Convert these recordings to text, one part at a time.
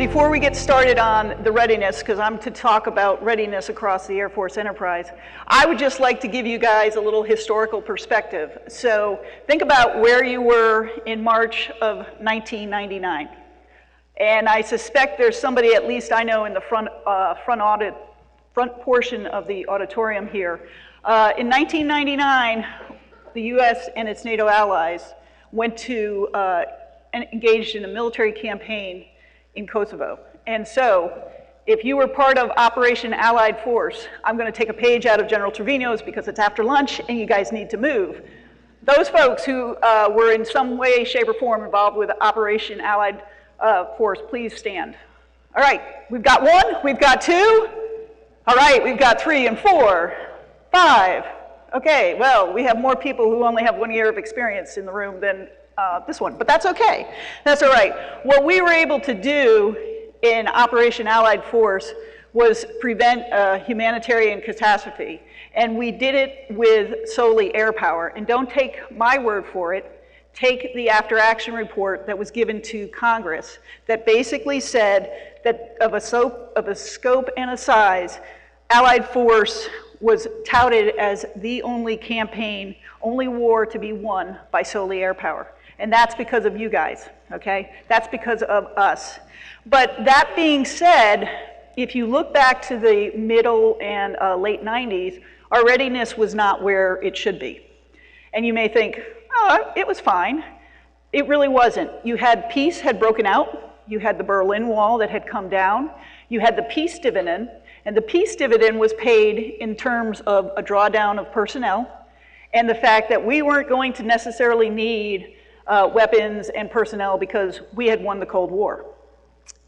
Before we get started on the readiness, because I'm to talk about readiness across the Air Force enterprise, I would just like to give you guys a little historical perspective. So think about where you were in March of 1999. And I suspect there's somebody, at least I know, in the front portion of the auditorium here. In 1999, the US and its NATO allies went to and engaged in a military campaign in Kosovo. And so, if you were part of Operation Allied Force, I'm going to take a page out of General Trevino's because it's after lunch and you guys need to move. Those folks who were in some way, shape, or form involved with Operation Allied Force, please stand. All right, we've got 1, we've got 2. All right, we've got 3 and 4, 5. Okay, well, we have more people who only have 1 year of experience in the room than this one, but that's okay. That's all right. What we were able to do in Operation Allied Force was prevent a humanitarian catastrophe, and we did it with solely air power. And don't take my word for it. Take the after-action report that was given to Congress that basically said that of a scope and a size, Allied Force was touted as the only campaign, only war to be won by solely air power. And that's because of you guys, okay? That's because of us. But that being said, if you look back to the middle and late 90s, our readiness was not where it should be. And you may think, oh, it was fine. It really wasn't. You had peace had broken out. You had the Berlin Wall that had come down. You had the peace dividend. And the peace dividend was paid in terms of a drawdown of personnel and the fact that we weren't going to necessarily need weapons and personnel because we had won the Cold War.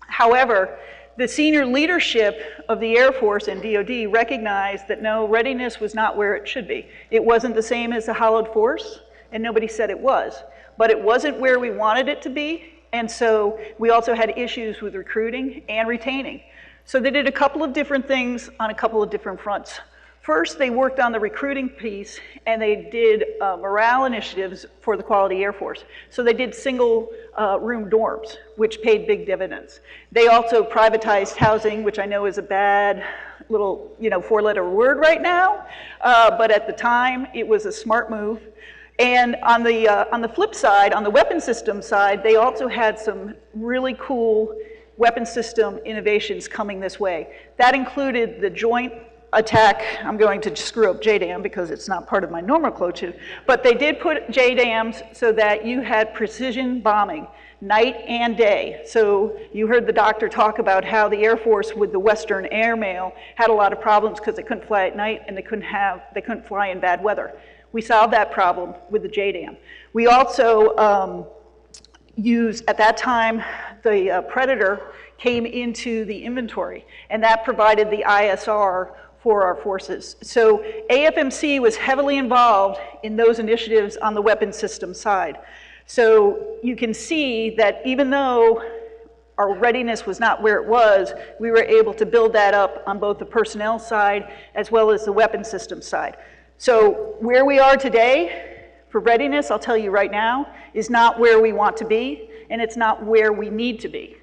However, the senior leadership of the Air Force and DoD recognized that no, readiness was not where it should be. It wasn't the same as the hollowed force, and nobody said it was. But it wasn't where we wanted it to be, and so we also had issues with recruiting and retaining. So they did a couple of different things on a couple of different fronts. First, they worked on the recruiting piece, and they did morale initiatives for the Quality Air Force. So they did single room dorms, which paid big dividends. They also privatized housing, which I know is a bad little, 4-letter word right now, but at the time, it was a smart move. And on the flip side, on the weapon system side, they also had some really cool weapon system innovations coming this way. That included the joint attack. I'm going to screw up JDAM because it's not part of my nomenclature, but they did put JDAMs so that you had precision bombing night and day. So you heard the doctor talk about how the Air Force with the Western airmail had a lot of problems because they couldn't fly at night and they couldn't fly in bad weather. We solved that problem with the JDAM. We also used, at that time, the Predator came into the inventory, and that provided the ISR for our forces. So AFMC was heavily involved in those initiatives on the weapon system side. So you can see that even though our readiness was not where it was, we were able to build that up on both the personnel side as well as the weapon system side. So where we are today for readiness, I'll tell you right now, is not where we want to be, and it's not where we need to be.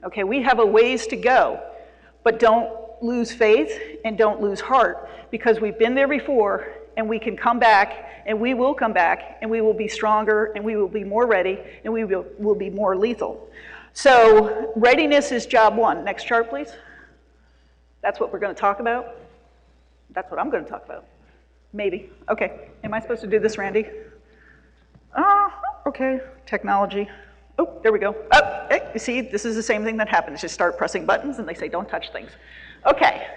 Okay, we have a ways to go, but don't lose faith and don't lose heart, because we've been there before and we can come back, and we will come back, and we will be stronger, and we will be more ready, and we will be more lethal. So readiness is job 1. Next chart, please. That's what we're going to talk about. That's what I'm going to talk about. Maybe. Okay. Am I supposed to do this, Randy? Okay. Technology. Oh, there we go. Oh, hey, you see, this is the same thing that happens. Just start pressing buttons, and they say, don't touch things. Okay.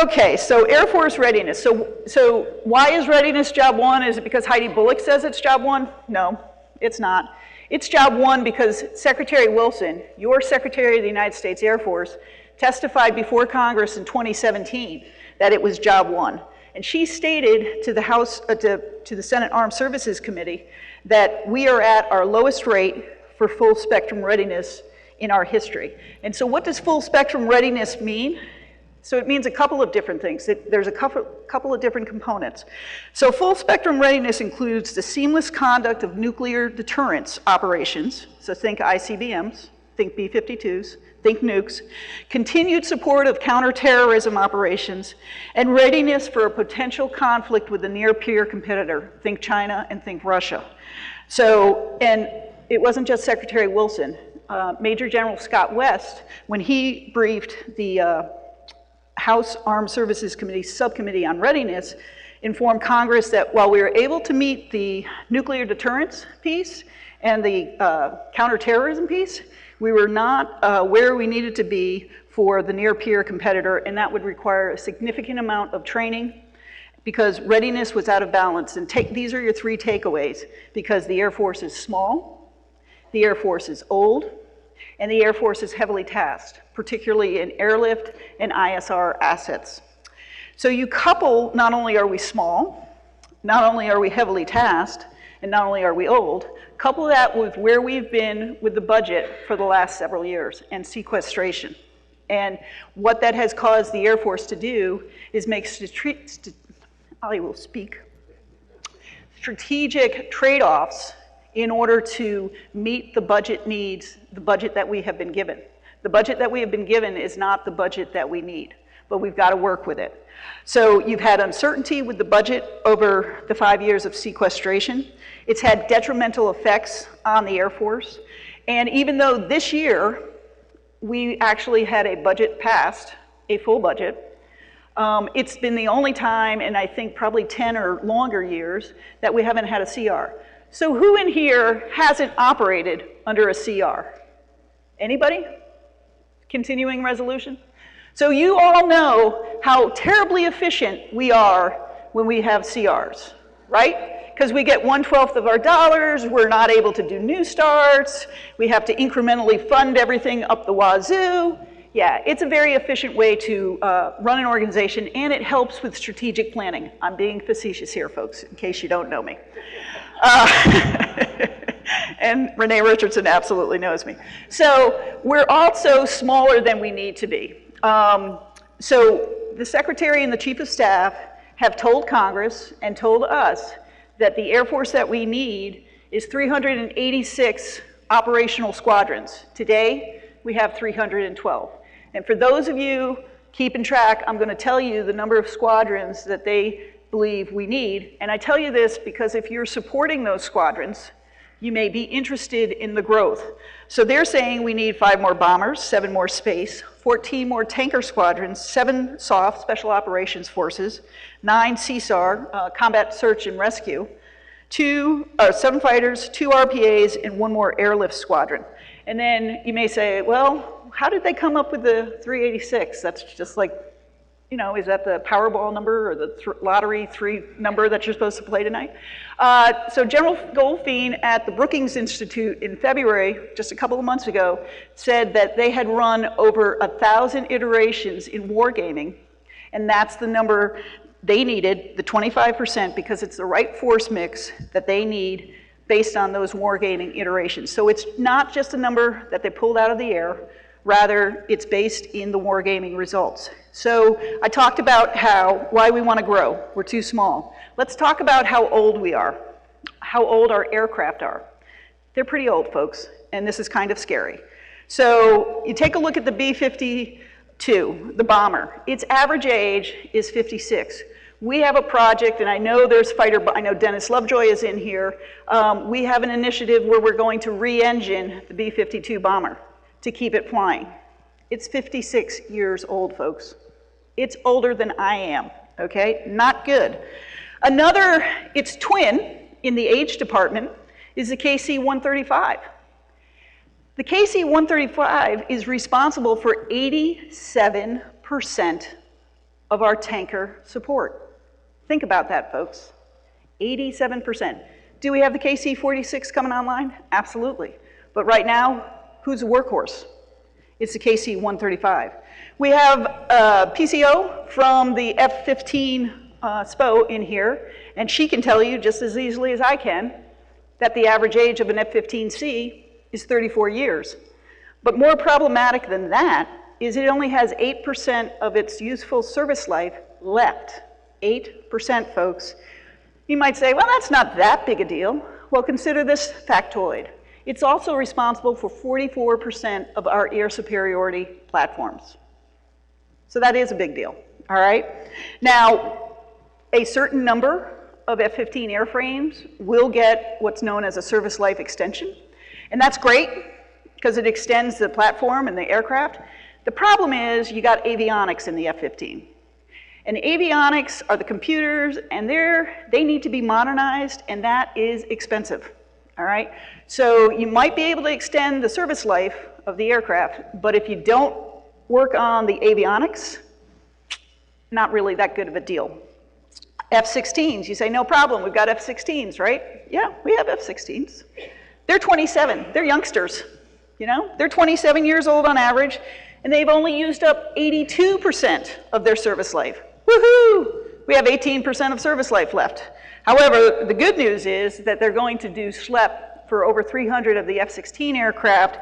Okay, so Air Force readiness. So why is readiness job 1? Is it because Heidi Bullock says it's job 1? No, it's not. It's job 1 because Secretary Wilson, your Secretary of the United States Air Force, testified before Congress in 2017 that it was job 1. And she stated to the House, to the Senate Armed Services Committee that we are at our lowest rate for full spectrum readiness in our history. And so what does full spectrum readiness mean? So it means a couple of different things. There's a couple of different components. So full spectrum readiness includes the seamless conduct of nuclear deterrence operations, so think ICBMs, think B-52s, think nukes, continued support of counterterrorism operations, and readiness for a potential conflict with a near-peer competitor, think China and think Russia. So, and it wasn't just Secretary Wilson. Major General Scott West, when he briefed the House Armed Services Committee Subcommittee on Readiness, informed Congress that while we were able to meet the nuclear deterrence piece and the counterterrorism piece, we were not where we needed to be for the near-peer competitor, and that would require a significant amount of training because readiness was out of balance. And these are your three takeaways, because the Air Force is small, the Air Force is old, and the Air Force is heavily tasked, particularly in airlift and ISR assets. So you couple, not only are we small, not only are we heavily tasked, and not only are we old, couple that with where we've been with the budget for the last several years and sequestration. And what that has caused the Air Force to do is make strategic trade-offs in order to meet the budget needs, the budget that we have been given. The budget that we have been given is not the budget that we need, but we've got to work with it. So you've had uncertainty with the budget over the 5 years of sequestration. It's had detrimental effects on the Air Force. And even though this year we actually had a budget passed, a full budget, it's been the only time in I think probably 10 or longer years that we haven't had a CR. So who in here hasn't operated under a CR? Anybody? Continuing resolution? So you all know how terribly efficient we are when we have CRs, right? Because we get 1/12 of our dollars, we're not able to do new starts, we have to incrementally fund everything up the wazoo. Yeah, it's a very efficient way to run an organization, and it helps with strategic planning. I'm being facetious here, folks, in case you don't know me. And Renee Richardson absolutely knows me. So we're also smaller than we need to be. So the Secretary and the Chief of Staff have told Congress and told us that the Air Force that we need is 386 operational squadrons. Today, we have 312. And for those of you keeping track, I'm going to tell you the number of squadrons that they believe we need. And I tell you this because if you're supporting those squadrons, you may be interested in the growth. So they're saying we need 5 more bombers, 7 more space, 14 more tanker squadrons, 7 SOF, Special Operations Forces, 9 CSAR, Combat Search and Rescue, 7 fighters, 2 RPAs, and 1 more airlift squadron. And then you may say, well, how did they come up with the 386? That's just like, you know, is that the Powerball number or the lottery 3 number that you're supposed to play tonight? So General Goldfein at the Brookings Institute in February, just a couple of months ago, said that they had run over 1,000 iterations in wargaming, and that's the number they needed, the 25%, because it's the right force mix that they need based on those wargaming iterations. So it's not just a number that they pulled out of the air, rather it's based in the wargaming results. So I talked about why we want to grow. We're too small. Let's talk about how old we are, how old our aircraft are. They're pretty old, folks, and this is kind of scary. So you take a look at the B-52, the bomber. Its average age is 56. We have a project, and I know there's I know Dennis Lovejoy is in here. We have an initiative where we're going to re-engine the B-52 bomber to keep it flying. It's 56 years old, folks. It's older than I am, okay? Not good. Another, its twin in the age department is the KC-135. The KC-135 is responsible for 87% of our tanker support. Think about that, folks. 87%. Do we have the KC-46 coming online? Absolutely. But right now, who's the workhorse? It's the KC-135. We have PCO from the F-15 SPO in here, and she can tell you just as easily as I can that the average age of an F-15C is 34 years. But more problematic than that is it only has 8% of its useful service life left. 8%, folks. You might say, well, that's not that big a deal. Well, consider this factoid. It's also responsible for 44% of our air superiority platforms. So that is a big deal, all right? Now, a certain number of F-15 airframes will get what's known as a service life extension, and that's great because it extends the platform and the aircraft. The problem is you got avionics in the F-15. And avionics are the computers, and they need to be modernized, and that is expensive, all right? So you might be able to extend the service life of the aircraft, but if you don't work on the avionics, not really that good of a deal. F-16s, you say, no problem, we've got F-16s, right? Yeah, we have F-16s. They're 27, they're youngsters, you know? They're 27 years old on average, and they've only used up 82% of their service life. Woohoo! We have 18% of service life left. However, the good news is that they're going to do SLEP for over 300 of the F-16 aircraft,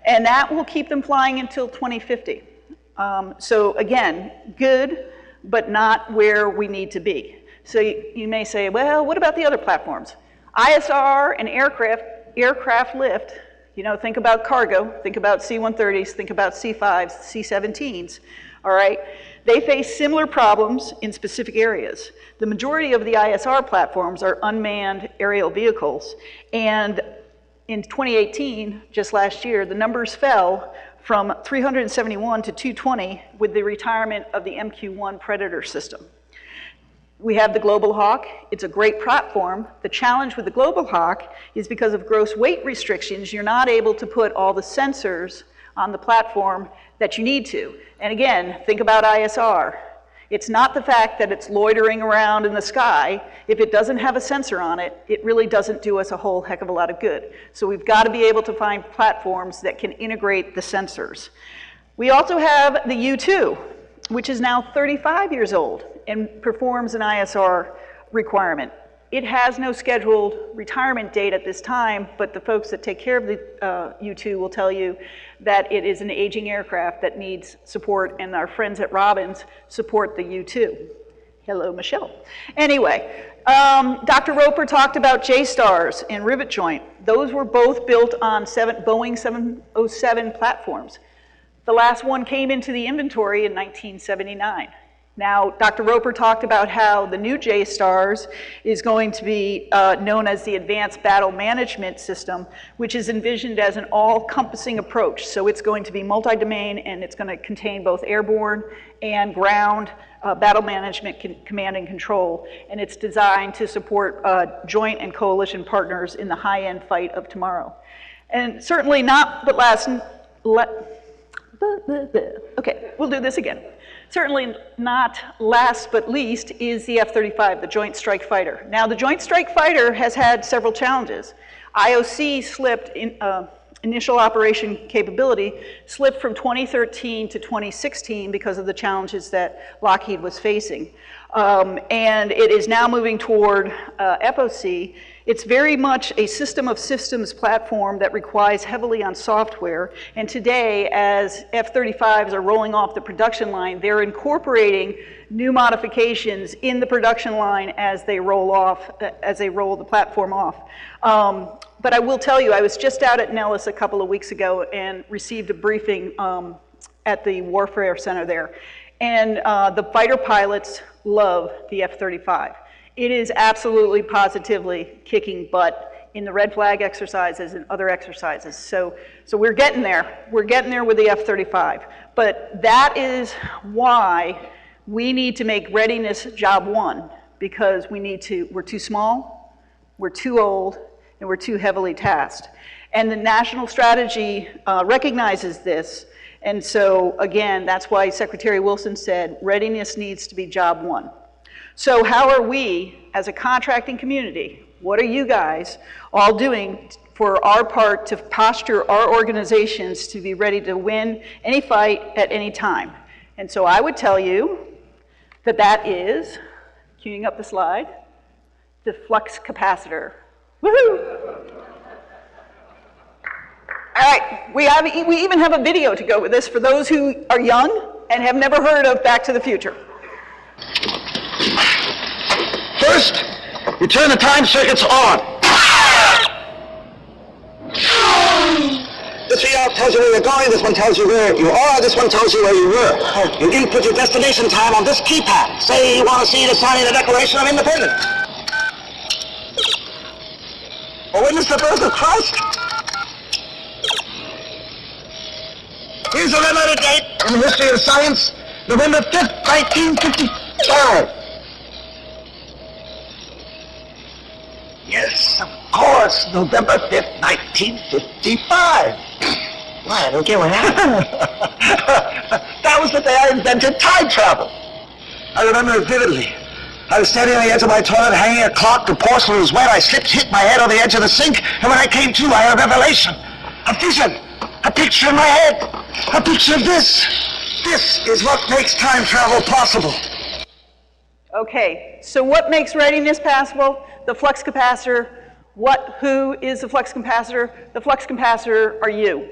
and that will keep them flying until 2050. So again, good, but not where we need to be. So you may say, well, what about the other platforms? ISR and aircraft lift, you know, think about cargo, think about C-130s, think about C-5s, C-17s, all right? They face similar problems in specific areas. The majority of the ISR platforms are unmanned aerial vehicles, and in 2018, just last year, the numbers fell from 371 to 220 with the retirement of the MQ-1 Predator system. We have the Global Hawk. It's a great platform. The challenge with the Global Hawk is because of gross weight restrictions, you're not able to put all the sensors on the platform that you need to. And again, think about ISR. It's not the fact that it's loitering around in the sky. If it doesn't have a sensor on it, it really doesn't do us a whole heck of a lot of good. So we've got to be able to find platforms that can integrate the sensors. We also have the U-2, which is now 35 years old and performs an ISR requirement. It has no scheduled retirement date at this time, but the folks that take care of the U-2 will tell you that it is an aging aircraft that needs support, and our friends at Robbins support the U-2. Hello, Michelle. Anyway, Dr. Roper talked about J-stars and rivet joint. Those were both built on Boeing 707 platforms. The last one came into the inventory in 1979. Now, Dr. Roper talked about how the new J-stars is going to be known as the Advanced Battle Management System, which is envisioned as an all-encompassing approach. So it's going to be multi-domain, and it's going to contain both airborne and ground battle management, command and control. And it's designed to support joint and coalition partners in the high-end fight of tomorrow. And certainly not, but okay, we'll do this again. Certainly not last but least is the F-35, the Joint Strike Fighter. Now, the Joint Strike Fighter has had several challenges. IOC slipped, initial operation capability, slipped from 2013 to 2016 because of the challenges that Lockheed was facing. And it is now moving toward FOC. It's very much a system of systems platform that relies heavily on software. And today, as F-35s are rolling off the production line, they're incorporating new modifications in the production line as they roll the platform off. But I will tell you, I was just out at Nellis a couple of weeks ago and received a briefing at the Warfare Center there. And the fighter pilots love the F-35. It is absolutely positively kicking butt in the red flag exercises and other exercises. So we're getting there. We're getting there with the F-35. But that is why we need to make readiness job one, because we're too small, we're too old, and we're too heavily tasked. And the national strategy recognizes this. And so again, that's why Secretary Wilson said readiness needs to be job one. So how are we, as a contracting community, what are you guys all doing for our part to posture our organizations to be ready to win any fight at any time? And so I would tell you that that is, queuing up the slide, the flux capacitor. Woohoo! All right, we even have a video to go with this for those who are young and have never heard of Back to the Future. First, you turn the time circuits on. tells you where you're going, this one tells you where you are, this one tells you where you were. You input your destination time on this keypad. Say you want to see the signing of the Declaration of Independence. Or witness the birth of Christ. Here's a red letter date in the history of science, November 5th, 1955. Yes, of course, November 5th, 1955. Why, I don't get what happened. That was the day I invented time travel. I remember it vividly. I was standing on the edge of my toilet, hanging a clock, the porcelain was wet, I slipped, hit my head on the edge of the sink, and when I came to, I had a revelation. A vision. A picture in my head. A picture of this. This is what makes time travel possible. Okay, so what makes readiness possible? The flux capacitor. Who is the flux capacitor? The flux capacitor are you.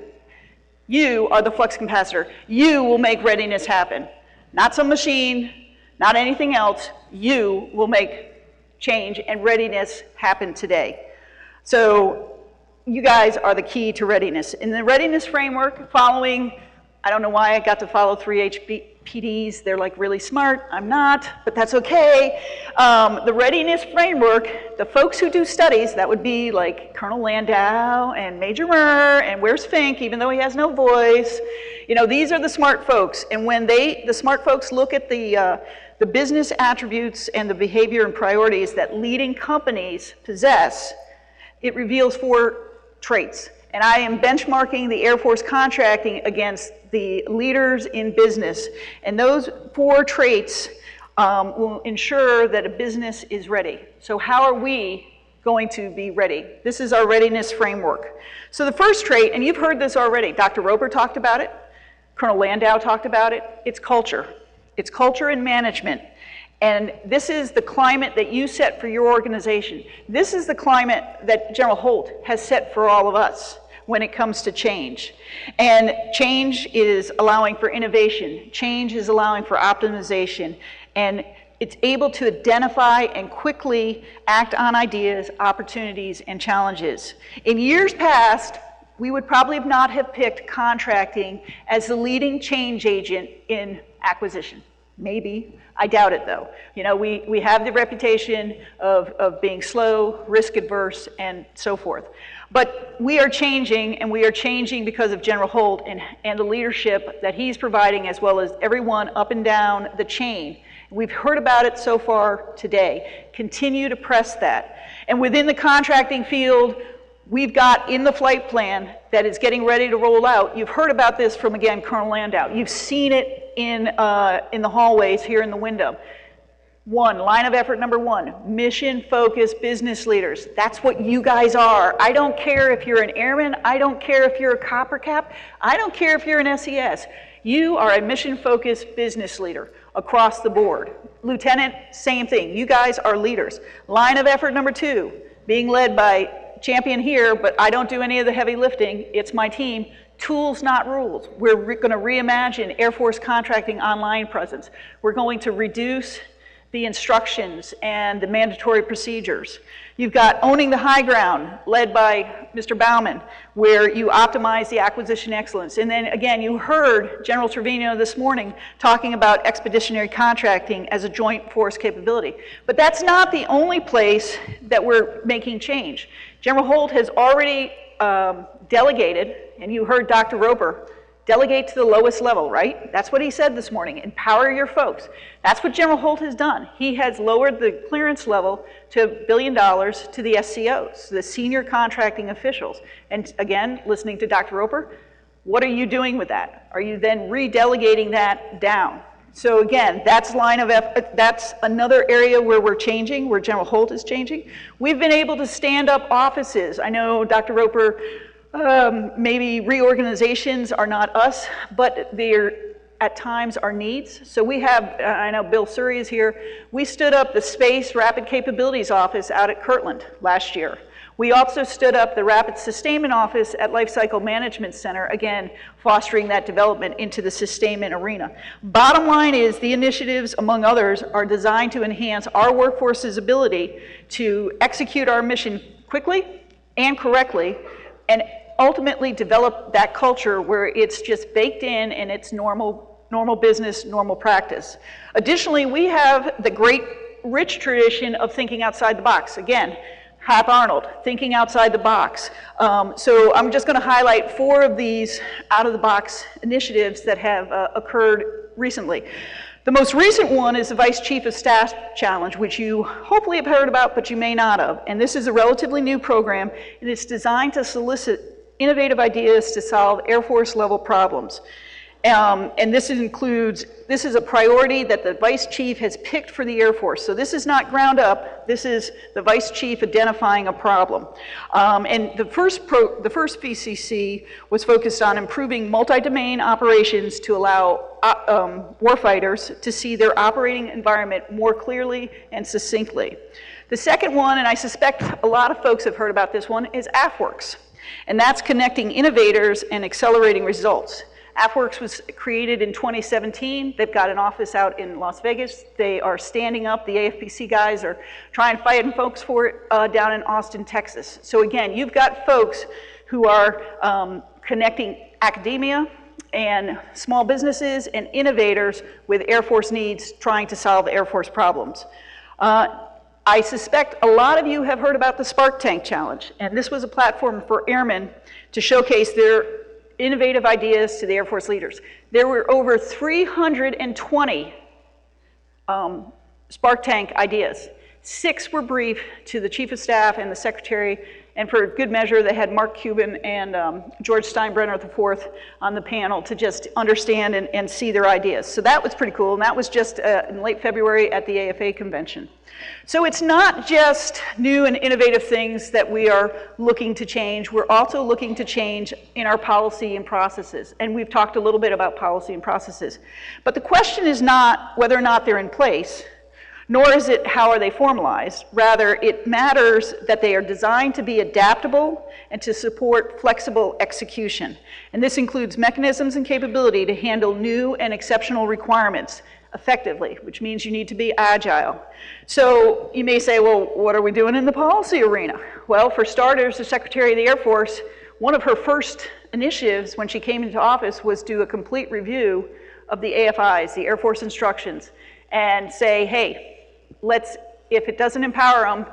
You are the flux capacitor. You will make readiness happen. Not some machine, not anything else. You will make change and readiness happen today. So you guys are the key to readiness. In the readiness framework, following, I don't know why I got to follow 3 HPDs. They're like really smart. I'm not, but that's okay. The readiness framework, the folks who do studies, that would be like Colonel Landau and Major Murr, and where's Fink, even though he has no voice. You know, these are the smart folks. And when the smart folks look at the business attributes and the behavior and priorities that leading companies possess, it reveals 4 traits. And I am benchmarking the Air Force contracting against the leaders in business. And those 4 traits will ensure that a business is ready. So how are we going to be ready? This is our readiness framework. So the first trait, and you've heard this already, Dr. Roper talked about it, Colonel Landau talked about it, it's culture. It's culture and management. And this is the climate that you set for your organization. This is the climate that General Holt has set for all of us when it comes to change. And change is allowing for innovation. Change is allowing for optimization. And it's able to identify and quickly act on ideas, opportunities, and challenges. In years past, we would probably not have picked contracting as the leading change agent in acquisition. Maybe. I doubt it, though. You know, we have the reputation of being slow, risk adverse, and so forth. But we are changing, and we are changing because of General Holt and the leadership that he's providing, as well as everyone up and down the chain. We've heard about it so far today. Continue to press that. And within the contracting field, we've got in the flight plan that is getting ready to roll out. You've heard about this from, again, Colonel Landau. You've seen it in the hallways here in the window. Line of effort number 1, mission-focused business leaders. That's what you guys are. I don't care if you're an airman. I don't care if you're a copper cap. I don't care if you're an SES. You are a mission-focused business leader across the board. Lieutenant, same thing. You guys are leaders. Line of effort number 2, being led by champion here, but I don't do any of the heavy lifting. It's my team. Tools, not rules. We're going to reimagine Air Force contracting online presence. We're going to reduce the instructions and the mandatory procedures. You've got owning the high ground, led by Mr. Baumann, where you optimize the acquisition excellence. And then again, you heard General Trevino this morning talking about expeditionary contracting as a joint force capability. But that's not the only place that we're making change. General Holt has already delegated, and you heard Dr. Roper, delegate to the lowest level, right? That's what he said this morning, empower your folks. That's what General Holt has done. He has lowered the clearance level to $1 billion to the SCOs, the senior contracting officials. And again, listening to Dr. Roper, what are you doing with that? Are you then redelegating that down? So again, that's another area where we're changing, where General Holt is changing. We've been able to stand up offices. I know Dr. Roper, maybe reorganizations are not us, but they're at times our needs. So we have, I know Bill Surrey is here, we stood up the Space Rapid Capabilities Office out at Kirtland last year. We also stood up the Rapid Sustainment Office at Lifecycle Management Center, again, fostering that development into the sustainment arena. Bottom line is the initiatives, among others, are designed to enhance our workforce's ability to execute our mission quickly and correctly, and ultimately develop that culture where it's just baked in and it's normal business, normal practice. Additionally, we have the great rich tradition of thinking outside the box. Again, Hap Arnold, thinking outside the box. So I'm just going to highlight 4 of these out-of-the-box initiatives that have occurred recently. The most recent one is the Vice Chief of Staff Challenge, which you hopefully have heard about, but you may not have. And this is a relatively new program, and it's designed to solicit innovative ideas to solve Air Force level problems. And this is a priority that the Vice Chief has picked for the Air Force. So this is not ground up, this is the Vice Chief identifying a problem. And the first VCC was focused on improving multi-domain operations to allow warfighters to see their operating environment more clearly and succinctly. The second one, and I suspect a lot of folks have heard about this one, is AFWWRKS. And that's connecting innovators and accelerating results. AFWWRKS was created in 2017. They've got an office out in Las Vegas. They are standing up. The AFPC guys are trying to fight folks for it down in Austin, Texas. So again, you've got folks who are connecting academia and small businesses and innovators with Air Force needs, trying to solve Air Force problems. I suspect a lot of you have heard about the Spark Tank Challenge, and this was a platform for airmen to showcase their innovative ideas to the Air Force leaders. There were over 320 Spark Tank ideas. 6 were briefed to the Chief of Staff and the Secretary, and for good measure, they had Mark Cuban and George Steinbrenner IV on the panel to just understand and see their ideas. So that was pretty cool, and that was just in late February at the AFA convention. So it's not just new and innovative things that we are looking to change. We're also looking to change in our policy and processes. And we've talked a little bit about policy and processes. But the question is not whether or not they're in place, nor is it how are they formalized. Rather, it matters that they are designed to be adaptable and to support flexible execution. And this includes mechanisms and capability to handle new and exceptional requirements effectively, which means you need to be agile. So you may say, well, what are we doing in the policy arena? Well, for starters, the Secretary of the Air Force, one of her first initiatives when she came into office was do a complete review of the AFIs, the Air Force instructions, and say, hey, if it doesn't empower them,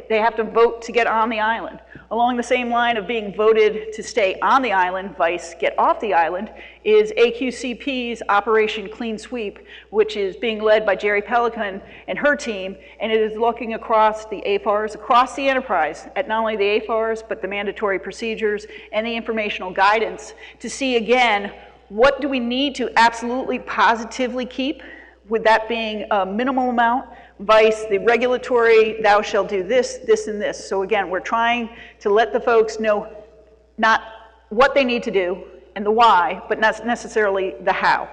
they have to vote to get on the island. Along the same line of being voted to stay on the island, vice get off the island, is AQCP's Operation Clean Sweep, which is being led by Jerry Pelican and her team, and it is looking across the AFARs, across the enterprise, at not only the AFARs, but the mandatory procedures and the informational guidance to see, again, what do we need to absolutely positively keep, with that being a minimal amount, vice the regulatory, thou shalt do this, this, and this. So again, we're trying to let the folks know not what they need to do and the why, but not necessarily the how.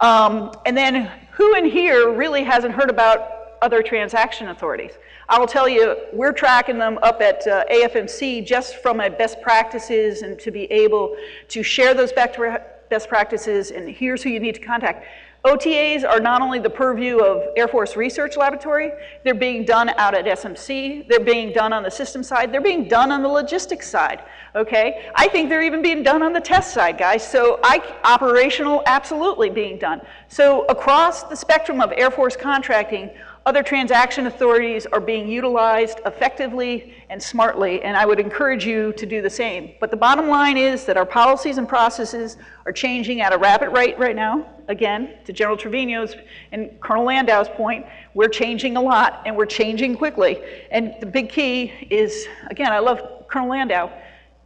And then who in here really hasn't heard about other transaction authorities? I will tell you, we're tracking them up at AFMC just from a best practices and to be able to share those best practices, and here's who you need to contact. OTAs are not only the purview of Air Force Research Laboratory, they're being done out at SMC, they're being done on the system side, they're being done on the logistics side, okay? I think they're even being done on the test side, guys. So operational, absolutely being done. So across the spectrum of Air Force contracting, other transaction authorities are being utilized effectively and smartly, and I would encourage you to do the same. But the bottom line is that our policies and processes are changing at a rapid rate right now. Again, to General Trevino's and Colonel Landau's point, we're changing a lot and we're changing quickly. And the big key is, again, I love Colonel Landau,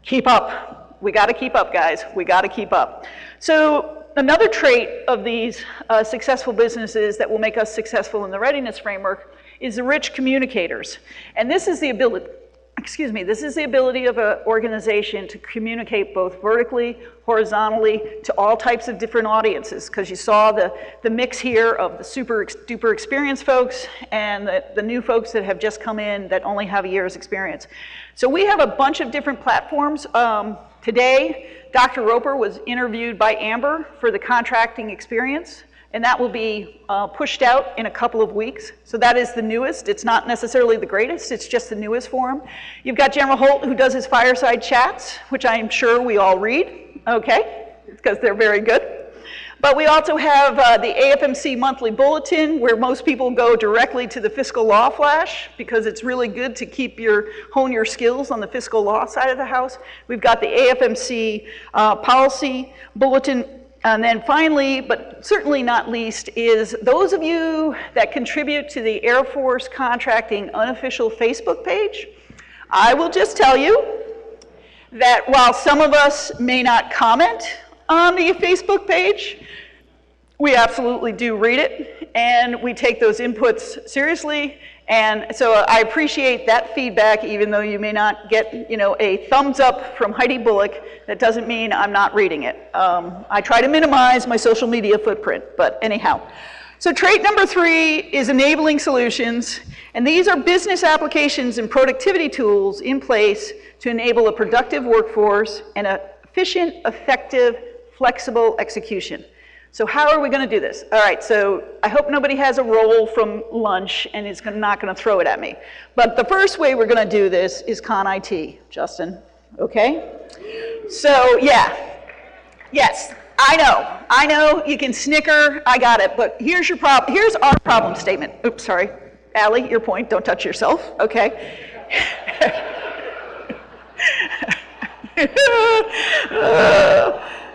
keep up. We gotta keep up, guys. We gotta keep up. So another trait of these successful businesses that will make us successful in the readiness framework is the rich communicators. And this is the ability, this is the ability of an organization to communicate both vertically, horizontally, to all types of different audiences, because you saw the mix here of the super duper experienced folks and the new folks that have just come in that only have a year's experience. So we have a bunch of different platforms. Today, Dr. Roper was interviewed by Amber for the contracting experience, and that will be pushed out in a couple of weeks. So that is the newest. It's not necessarily the greatest, it's just the newest form. You've got General Holt, who does his fireside chats, which I'm sure we all read, okay, because they're very good. But we also have the AFMC monthly bulletin, where most people go directly to the fiscal law flash, because it's really good to hone your skills on the fiscal law side of the house. We've got the AFMC policy bulletin. And then finally, but certainly not least, is those of you that contribute to the Air Force Contracting unofficial Facebook page. I will just tell you that while some of us may not comment on the Facebook page, we absolutely do read it, and we take those inputs seriously. And so I appreciate that feedback, even though you may not get, a thumbs up from Heidi Bullock. That doesn't mean I'm not reading it. I try to minimize my social media footprint, but anyhow. So trait number 3 is enabling solutions, and these are business applications and productivity tools in place to enable a productive workforce and an efficient, effective, flexible execution. So how are we going to do this? All right, so I hope nobody has a roll from lunch and is not going to throw it at me. But the first way we're going to do this is Con IT, Justin, okay? So yeah, yes, I know, you can snicker, I got it, but here's our problem statement. Oops, sorry, Allie, your point, don't touch yourself, okay?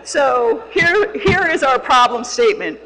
So here is our problem statement.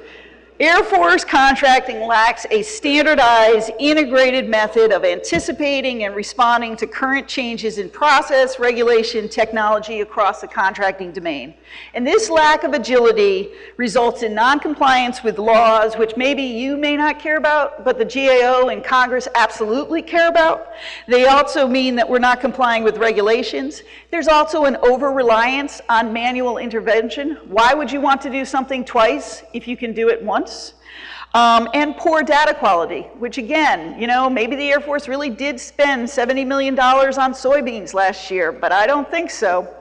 Air Force contracting lacks a standardized, integrated method of anticipating and responding to current changes in process, regulation, technology across the contracting domain. And this lack of agility results in non-compliance with laws, which maybe you may not care about, but the GAO and Congress absolutely care about. They also mean that we're not complying with regulations. There's also an over-reliance on manual intervention. Why would you want to do something twice if you can do it once? And poor data quality, which again, maybe the Air Force really did spend $70 million on soybeans last year, but I don't think so.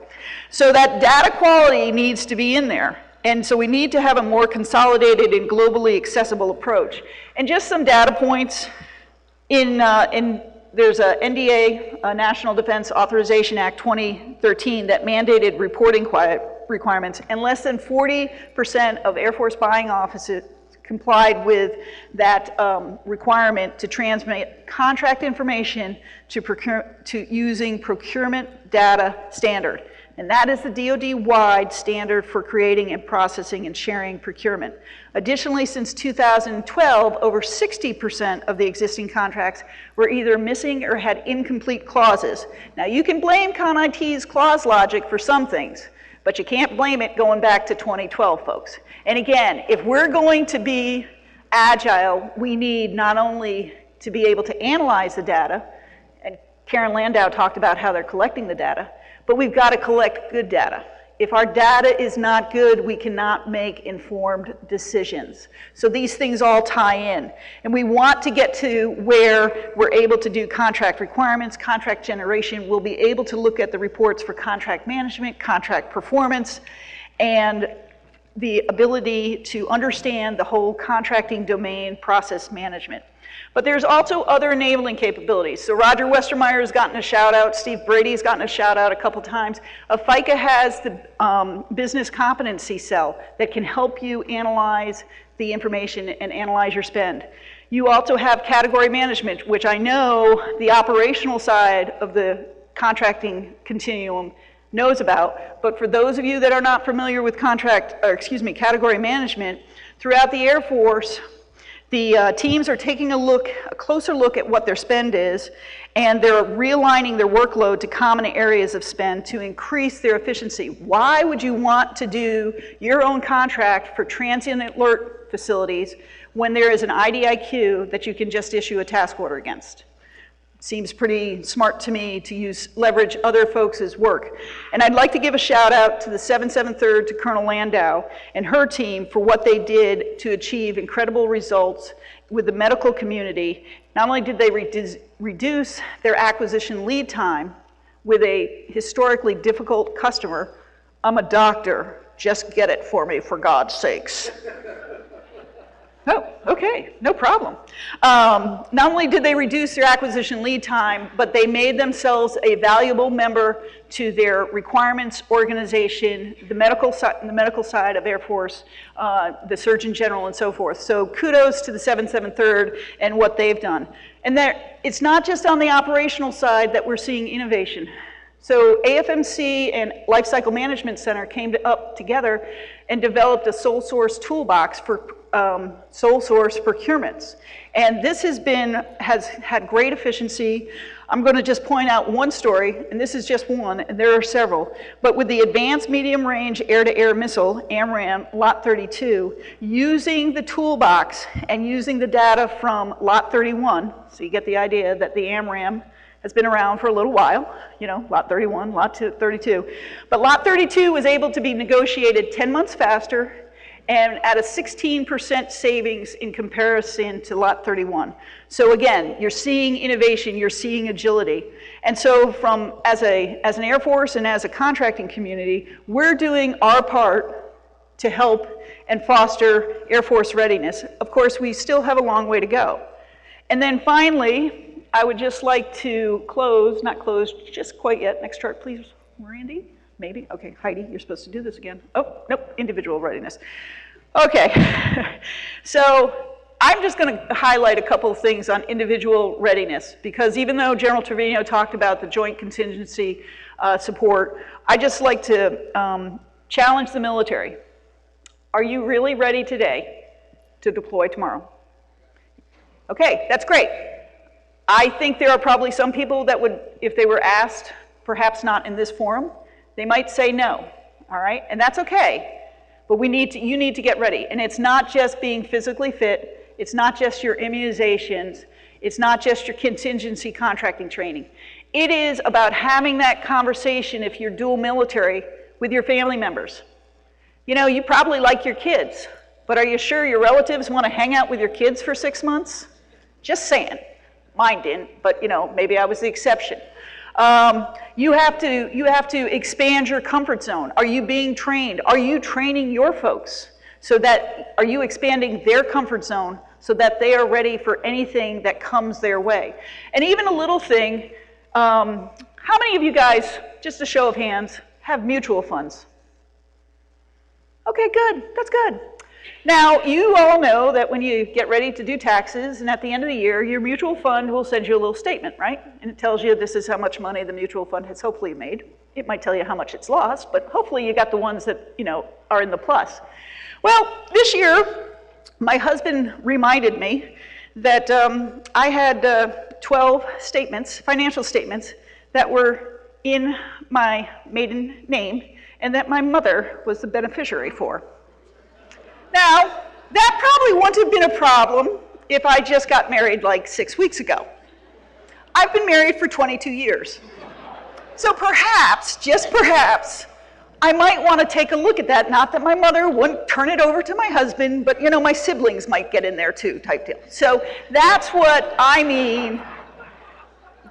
So that data quality needs to be in there. And so we need to have a more consolidated and globally accessible approach. And just some data points. There's a NDA, National Defense Authorization Act 2013, that mandated reporting requirements, and less than 40% of Air Force buying offices complied with that requirement to transmit contract information to using procurement data standard. And that is the DoD-wide standard for creating and processing and sharing procurement. Additionally, since 2012, over 60% of the existing contracts were either missing or had incomplete clauses. Now, you can blame Con IT's clause logic for some things, but you can't blame it going back to 2012, folks. And again, if we're going to be agile, we need not only to be able to analyze the data, and Karen Landau talked about how they're collecting the data, but we've got to collect good data. If our data is not good, we cannot make informed decisions. So these things all tie in. And we want to get to where we're able to do contract requirements, contract generation. We'll be able to look at the reports for contract management, contract performance, and the ability to understand the whole contracting domain process management. But there's also other enabling capabilities. So Roger Westermeyer has gotten a shout out, Steve Brady's gotten a shout out a couple times. FICA has the business competency cell that can help you analyze the information and analyze your spend. You also have category management, which I know the operational side of the contracting continuum knows about, but for those of you that are not familiar with category management, throughout the Air Force, the teams are taking a closer look at what their spend is, and they're realigning their workload to common areas of spend to increase their efficiency. Why would you want to do your own contract for transient alert facilities when there is an IDIQ that you can just issue a task order against? Seems pretty smart to me to leverage other folks' work. And I'd like to give a shout out to the 773rd, to Colonel Landau and her team for what they did to achieve incredible results with the medical community. Not only did they reduce their acquisition lead time with a historically difficult customer, I'm a doctor, just get it for me, for God's sakes. Oh, okay, no problem. Not only did they reduce their acquisition lead time, but they made themselves a valuable member to their requirements organization, the medical side of Air Force, the Surgeon General, and so forth. So kudos to the 773rd and what they've done. And it's not just on the operational side that we're seeing innovation. So AFMC and Lifecycle Management Center came up together and developed a sole source toolbox for sole source procurements. And this has had great efficiency. I'm going to just point out one story, and this is just one, and there are several. But with the Advanced Medium Range Air-to-Air Missile, AMRAAM, Lot 32, using the toolbox and using the data from Lot 31, so you get the idea that the AMRAAM has been around for a little while, you know, Lot 31, Lot 32. But Lot 32 was able to be negotiated 10 months faster and at a 16% savings in comparison to Lot 31. So again, you're seeing innovation, you're seeing agility. And so as an Air Force and as a contracting community, we're doing our part to help and foster Air Force readiness. Of course, we still have a long way to go. And then finally, I would just like to close, not close just quite yet. Next chart, please, Randy. Maybe? Okay, Heidi, you're supposed to do this again. Oh, nope, individual readiness. Okay, so I'm just going to highlight a couple of things on individual readiness, because even though General Trevino talked about the joint contingency support, I just like to challenge the military. Are you really ready today to deploy tomorrow? Okay, that's great. I think there are probably some people that would, if they were asked, perhaps not in this forum, they might say no, all right? And that's okay, but you need to get ready. And it's not just being physically fit, it's not just your immunizations, it's not just your contingency contracting training. It is about having that conversation, if you're dual military, with your family members. You know, you probably like your kids, but are you sure your relatives want to hang out with your kids for 6 months? Just saying. Mine didn't, but you know, maybe I was the exception. You have to expand your comfort zone. Are you being trained? Are you training your folks? Are you expanding their comfort zone so that they are ready for anything that comes their way? And even a little thing, how many of you guys, just a show of hands, have mutual funds? Okay, good, that's good. Now, you all know that when you get ready to do taxes, and at the end of the year, your mutual fund will send you a little statement, right? And it tells you this is how much money the mutual fund has hopefully made. It might tell you how much it's lost, but hopefully you got the ones that, you know, are in the plus. Well, this year, my husband reminded me that I had 12 statements, financial statements, that were in my maiden name, and that my mother was the beneficiary for. Now, that probably wouldn't have been a problem if I just got married like 6 weeks ago. I've been married for 22 years. So perhaps, just perhaps, I might want to take a look at that. Not that my mother wouldn't turn it over to my husband, but you know, my siblings might get in there too, type deal. So that's what I mean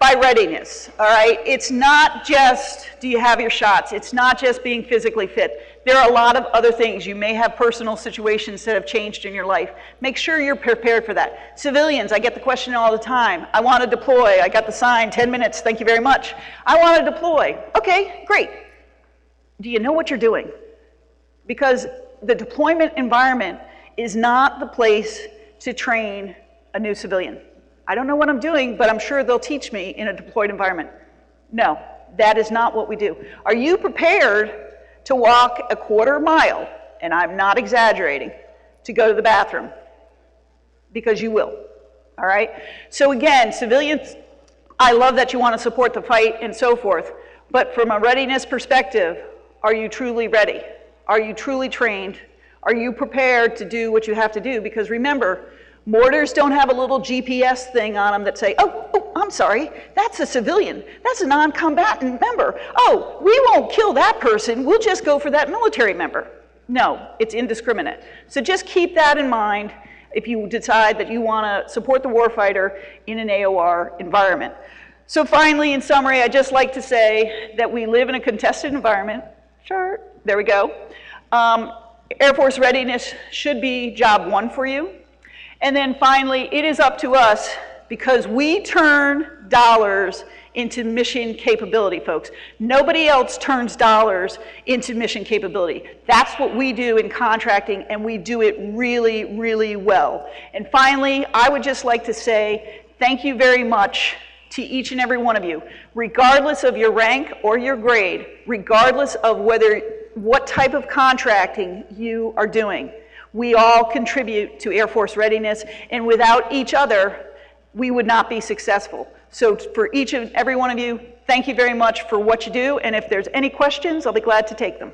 by readiness, all right? It's not just, do you have your shots? It's not just being physically fit. There are a lot of other things. You may have personal situations that have changed in your life. Make sure you're prepared for that. Civilians, I get the question all the time. I want to deploy. I got the sign, 10 minutes, thank you very much. I want to deploy. Okay, great. Do you know what you're doing? Because the deployment environment is not the place to train a new civilian. I don't know what I'm doing, but I'm sure they'll teach me in a deployed environment. No, that is not what we do. Are you prepared to walk a quarter mile, and I'm not exaggerating, to go to the bathroom? Because you will, all right? So again, civilians, I love that you want to support the fight and so forth, but from a readiness perspective, are you truly ready? Are you truly trained? Are you prepared to do what you have to do? Because remember, mortars don't have a little GPS thing on them that say, oh, I'm sorry, that's a civilian. That's a non-combatant member. Oh, we won't kill that person. We'll just go for that military member. No, it's indiscriminate. So just keep that in mind if you decide that you want to support the warfighter in an AOR environment. So finally, in summary, I'd just like to say that we live in a contested environment. Sure, there we go. Air Force readiness should be job one for you. And then finally, it is up to us, because we turn dollars into mission capability, folks. Nobody else turns dollars into mission capability. That's what we do in contracting, and we do it really, really well. And finally, I would just like to say thank you very much to each and every one of you, regardless of your rank or your grade, regardless of what type of contracting you are doing. We all contribute to Air Force readiness, and without each other, we would not be successful. So for each and every one of you, thank you very much for what you do, and if there's any questions, I'll be glad to take them.